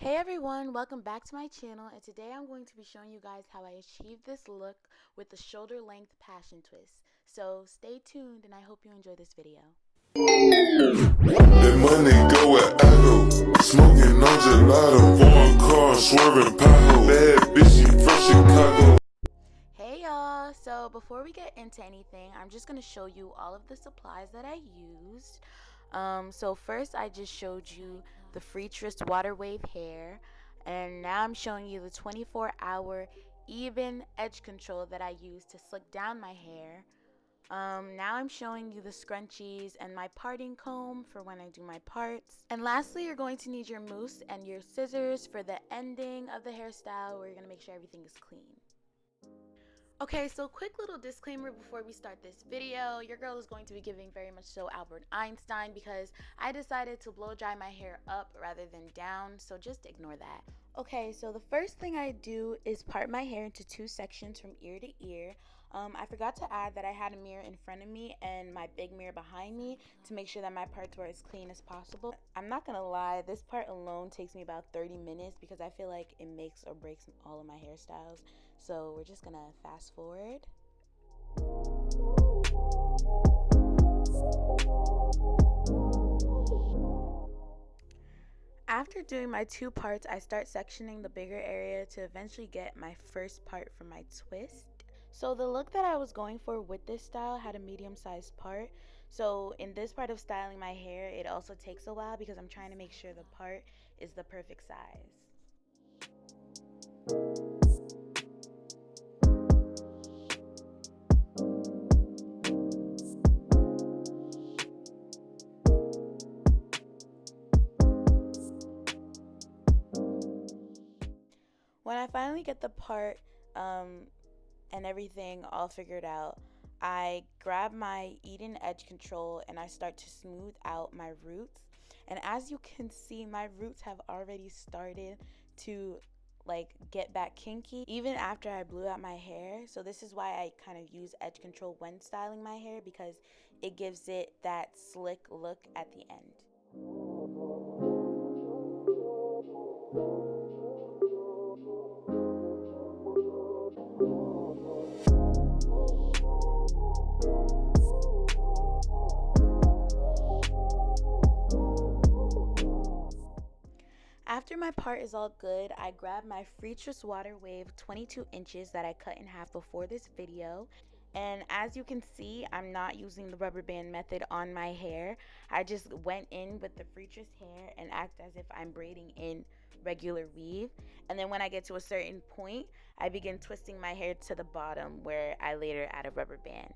Hey everyone, welcome back to my channel, and today I'm going to be showing you guys how I achieved this look with the shoulder length passion twist. So stay tuned and I hope you enjoy this video. That money go where I go. Smoking on gelato. Foreign car swerving pothole. Bad bitch, she from Chicago. Hey y'all, so before we get into anything, I'm just going to show you all of the supplies that I used. So first I just showed you the Freetress Water Wave hair, and now I'm showing you the 24-hour even edge control that I use to slick down my hair. Now I'm showing you the scrunchies and my parting comb for when I do my parts. And lastly, you're going to need your mousse and your scissors for the ending of the hairstyle where you're going to make sure everything is clean. Okay, so quick little disclaimer before we start this video. Your girl is going to be giving very much so Albert Einstein because I decided to blow dry my hair up rather than down, so just ignore that. Okay, so the first thing I do is part my hair into two sections from ear to ear. I forgot to add that I had a mirror in front of me and my big mirror behind me to make sure that my parts were as clean as possible. I'm not gonna lie, this part alone takes me about 30 minutes because I feel like it makes or breaks all of my hairstyles. So we're just gonna fast forward. After doing my two parts, I start sectioning the bigger area to eventually get my first part for my twist. So the look that I was going for with this style had a medium-sized part. So in this part of styling my hair, it also takes a while because I'm trying to make sure the part is the perfect size. When I finally get the part and everything all figured out, I grab my Eden edge control and I start to smooth out my roots. And as you can see, my roots have already started to get back kinky even after I blew out my hair. So this is why I kind of use edge control when styling my hair, because it gives it that slick look at the end. After my part is all good, I grab my Freetress Water Wave 22 inches that I cut in half before this video. And as you can see, I'm not using the rubber band method on my hair. I just went in with the Freetress hair and act as if I'm braiding in regular weave. And then when I get to a certain point, I begin twisting my hair to the bottom where I later add a rubber band.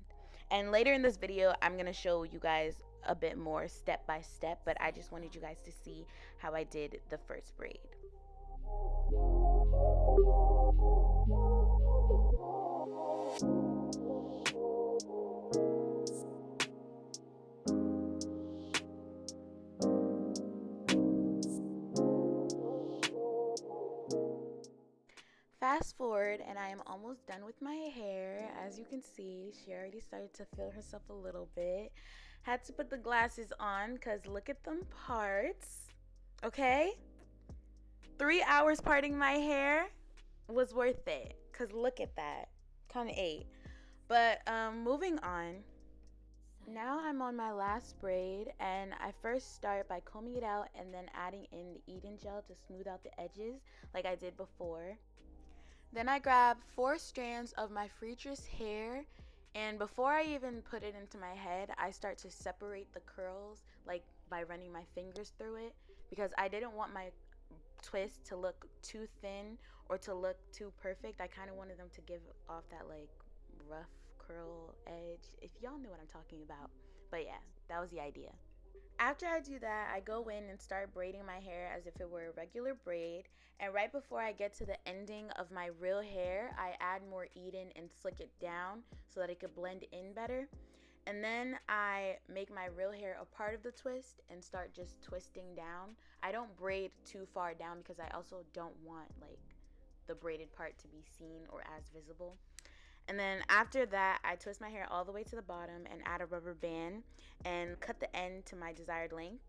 And later in this video, I'm going to show you guys a bit more step by step, but I just wanted you guys to see how I did the first braid. Fast forward and I am almost done with my hair. As you can see, she already started to feel herself a little bit. Had to put the glasses on because look at them parts. Okay? 3 hours parting my hair was worth it because look at that. Kind of 8. But moving on. Now I'm on my last braid, and I first start by combing it out and then adding in the Eden gel to smooth out the edges like I did before. Then I grab 4 strands of my Freetress hair, and before I even put it into my head, I start to separate the curls by running my fingers through it, because I didn't want my twist to look too thin or to look too perfect. I kind of wanted them to give off that rough curl edge, if y'all know what I'm talking about. But yeah, that was the idea. After I do that, I go in and start braiding my hair as if it were a regular braid. And right before I get to the ending of my real hair, I add more Eden and slick it down so that it could blend in better. And then I make my real hair a part of the twist and start just twisting down. I don't braid too far down because I also don't want the braided part to be seen or as visible. And then after that, I twist my hair all the way to the bottom and add a rubber band and cut the end to my desired length.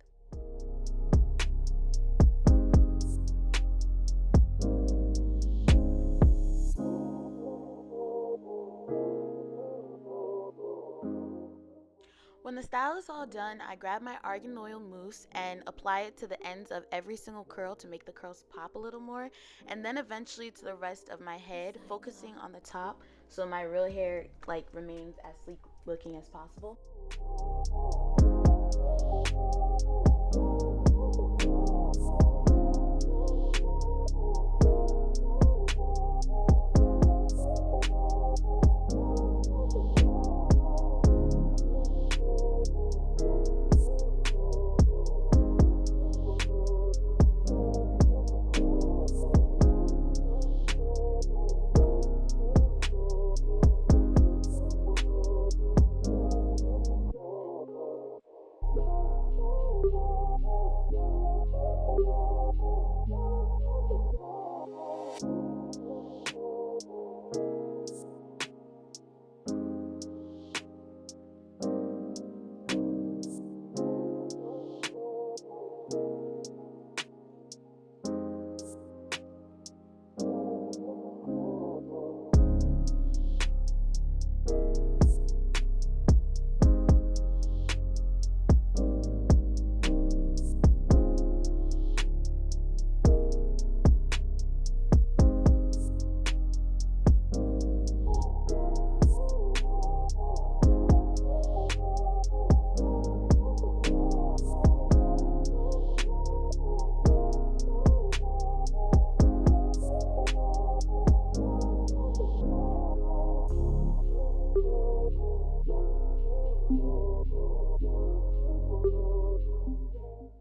style is all done, I grab my argan oil mousse and apply it to the ends of every single curl to make the curls pop a little more, and then eventually to the rest of my head, focusing on the top so my real hair like remains as sleek looking as possible.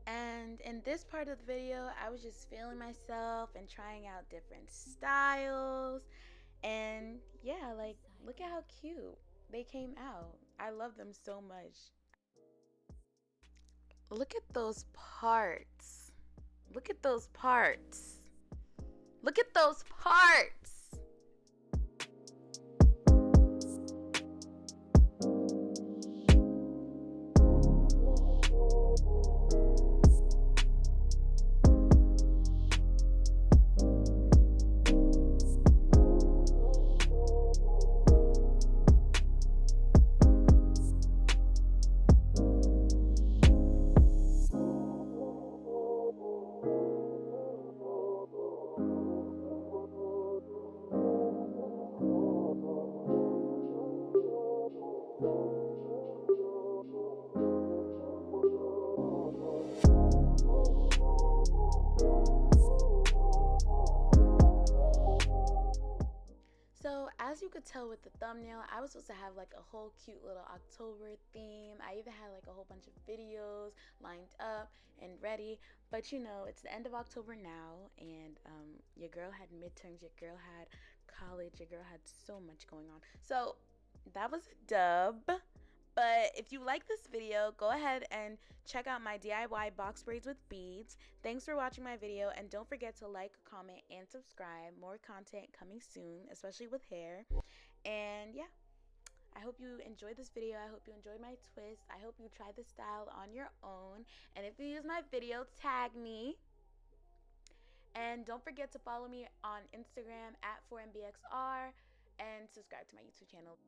And in this part of the video, I was just feeling myself and trying out different styles. And yeah, like, look at how cute they came out. I love them so much. Look at those parts. Look at those parts. Look at those parts. So as you could tell with the thumbnail, I was supposed to have like a whole cute little October theme. I even had like a whole bunch of videos lined up and ready, but you know, it's the end of October now, and your girl had midterms, your girl had college, your girl had so much going on. So that was a dub. But if you like this video, go ahead and check out my DIY box braids with beads. Thanks for watching my video, and don't forget to like, comment, and subscribe. More content coming soon, especially with hair. And yeah, I hope you enjoyed this video. I hope you enjoyed my twist. I hope you try this style on your own. And if you use my video, tag me. And don't forget to follow me on Instagram at 4mbxr and subscribe to my YouTube channel.